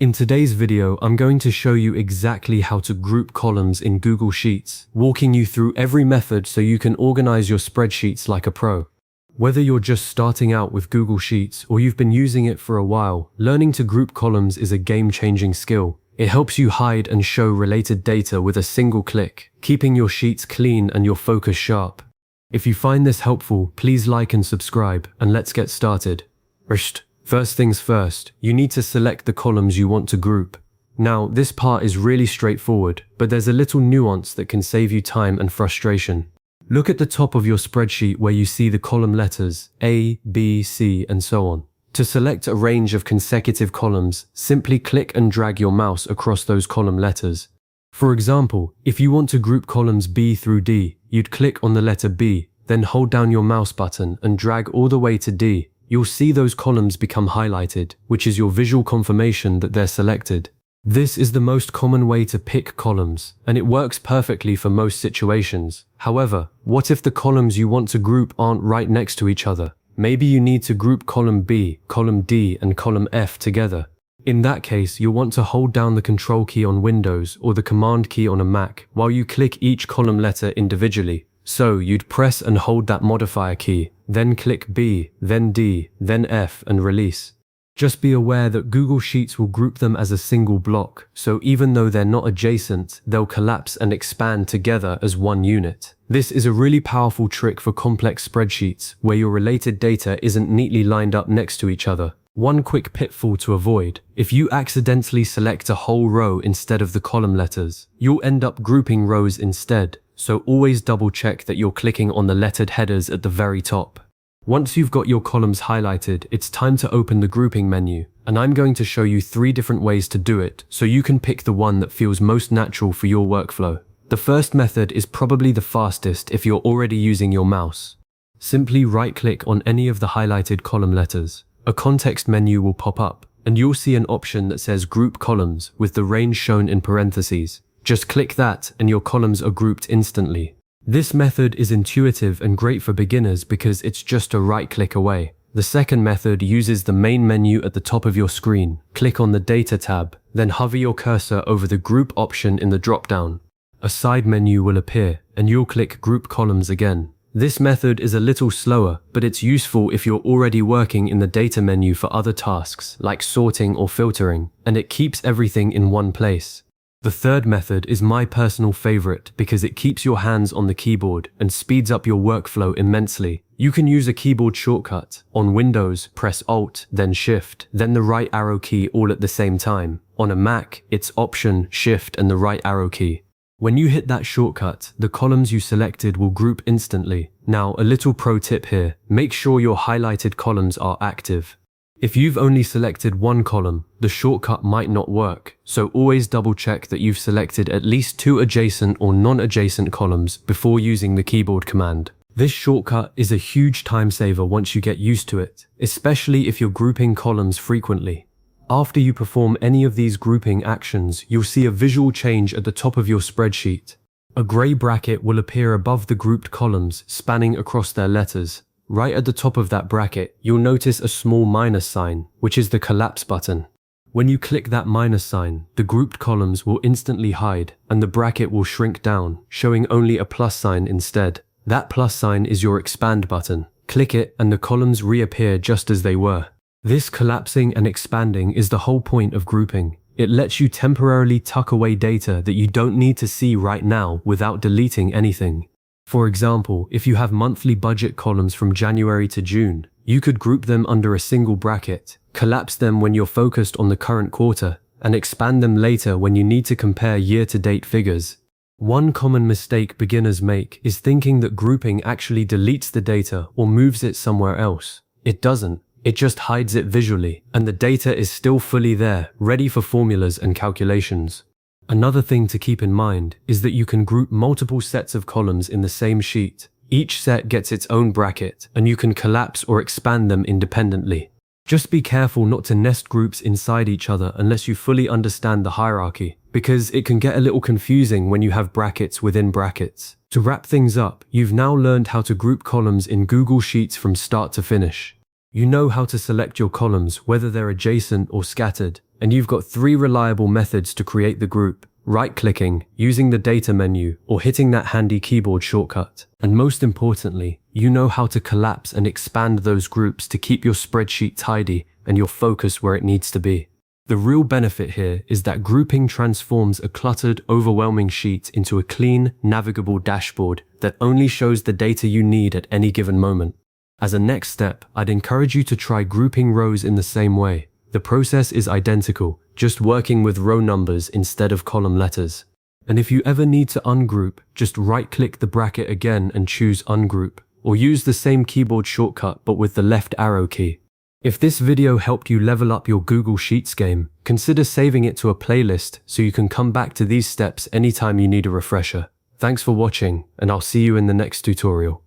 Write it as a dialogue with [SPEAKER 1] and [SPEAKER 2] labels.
[SPEAKER 1] In today's video, I'm going to show you exactly how to group columns in Google Sheets, walking you through every method so you can organize your spreadsheets like a pro. Whether you're just starting out with Google Sheets or you've been using it for a while, learning to group columns is a game-changing skill. It helps you hide and show related data with a single click, keeping your sheets clean and your focus sharp. If you find this helpful, please like and subscribe, and let's get started. First things first, you need to select the columns you want to group. Now, this part is really straightforward, but there's a little nuance that can save you time and frustration. Look at the top of your spreadsheet where you see the column letters A, B, C, and so on. To select a range of consecutive columns, simply click and drag your mouse across those column letters. For example, if you want to group columns B through D, you'd click on the letter B, then hold down your mouse button and drag all the way to D. You'll see those columns become highlighted, which is your visual confirmation that they're selected. This is the most common way to pick columns, and it works perfectly for most situations. However, what if the columns you want to group aren't right next to each other? Maybe you need to group column B, column D, and column F together. In that case, you'll want to hold down the Control key on Windows or the Command key on a Mac while you click each column letter individually. So you'd press and hold that modifier key, then click B, then D, then F and release. Just be aware that Google Sheets will group them as a single block, so even though they're not adjacent, they'll collapse and expand together as one unit. This is a really powerful trick for complex spreadsheets where your related data isn't neatly lined up next to each other. One quick pitfall to avoid: if you accidentally select a whole row instead of the column letters, you'll end up grouping rows instead. So always double check that you're clicking on the lettered headers at the very top. Once you've got your columns highlighted, it's time to open the grouping menu, and I'm going to show you 3 different ways to do it so you can pick the one that feels most natural for your workflow. The first method is probably the fastest if you're already using your mouse. Simply right-click on any of the highlighted column letters. A context menu will pop up, and you'll see an option that says Group Columns with the range shown in parentheses. Just click that and your columns are grouped instantly. This method is intuitive and great for beginners because it's just a right click away. The second method uses the main menu at the top of your screen. Click on the Data tab, then hover your cursor over the Group option in the drop-down. A side menu will appear and you'll click Group Columns again. This method is a little slower, but it's useful if you're already working in the data menu for other tasks like sorting or filtering, and it keeps everything in one place. The third method is my personal favorite because it keeps your hands on the keyboard and speeds up your workflow immensely. You can use a keyboard shortcut. On Windows, press Alt, then Shift, then the right arrow key all at the same time. On a Mac, it's Option, Shift, and the right arrow key. When you hit that shortcut, the columns you selected will group instantly. Now, a little pro tip here: make sure your highlighted columns are active. If you've only selected one column, the shortcut might not work, so always double check that you've selected at least 2 adjacent or non-adjacent columns before using the keyboard command. This shortcut is a huge time saver once you get used to it, especially if you're grouping columns frequently. After you perform any of these grouping actions, you'll see a visual change at the top of your spreadsheet. A grey bracket will appear above the grouped columns, spanning across their letters. Right at the top of that bracket, you'll notice a small minus sign, which is the collapse button. When you click that minus sign, the grouped columns will instantly hide, and the bracket will shrink down, showing only a plus sign instead. That plus sign is your expand button. Click it, and the columns reappear just as they were. This collapsing and expanding is the whole point of grouping. It lets you temporarily tuck away data that you don't need to see right now without deleting anything. For example, if you have monthly budget columns from January to June, you could group them under a single bracket, collapse them when you're focused on the current quarter, and expand them later when you need to compare year-to-date figures. One common mistake beginners make is thinking that grouping actually deletes the data or moves it somewhere else. It doesn't. It just hides it visually, and the data is still fully there, ready for formulas and calculations. Another thing to keep in mind is that you can group multiple sets of columns in the same sheet. Each set gets its own bracket, and you can collapse or expand them independently. Just be careful not to nest groups inside each other unless you fully understand the hierarchy, because it can get a little confusing when you have brackets within brackets. To wrap things up, you've now learned how to group columns in Google Sheets from start to finish. You know how to select your columns, whether they're adjacent or scattered, and you've got 3 reliable methods to create the group: right-clicking, using the data menu, or hitting that handy keyboard shortcut. And most importantly, you know how to collapse and expand those groups to keep your spreadsheet tidy and your focus where it needs to be. The real benefit here is that grouping transforms a cluttered, overwhelming sheet into a clean, navigable dashboard that only shows the data you need at any given moment. As a next step, I'd encourage you to try grouping rows in the same way. The process is identical, just working with row numbers instead of column letters. And if you ever need to ungroup, just right-click the bracket again and choose Ungroup, or use the same keyboard shortcut but with the left arrow key. If this video helped you level up your Google Sheets game, consider saving it to a playlist so you can come back to these steps anytime you need a refresher. Thanks for watching, and I'll see you in the next tutorial.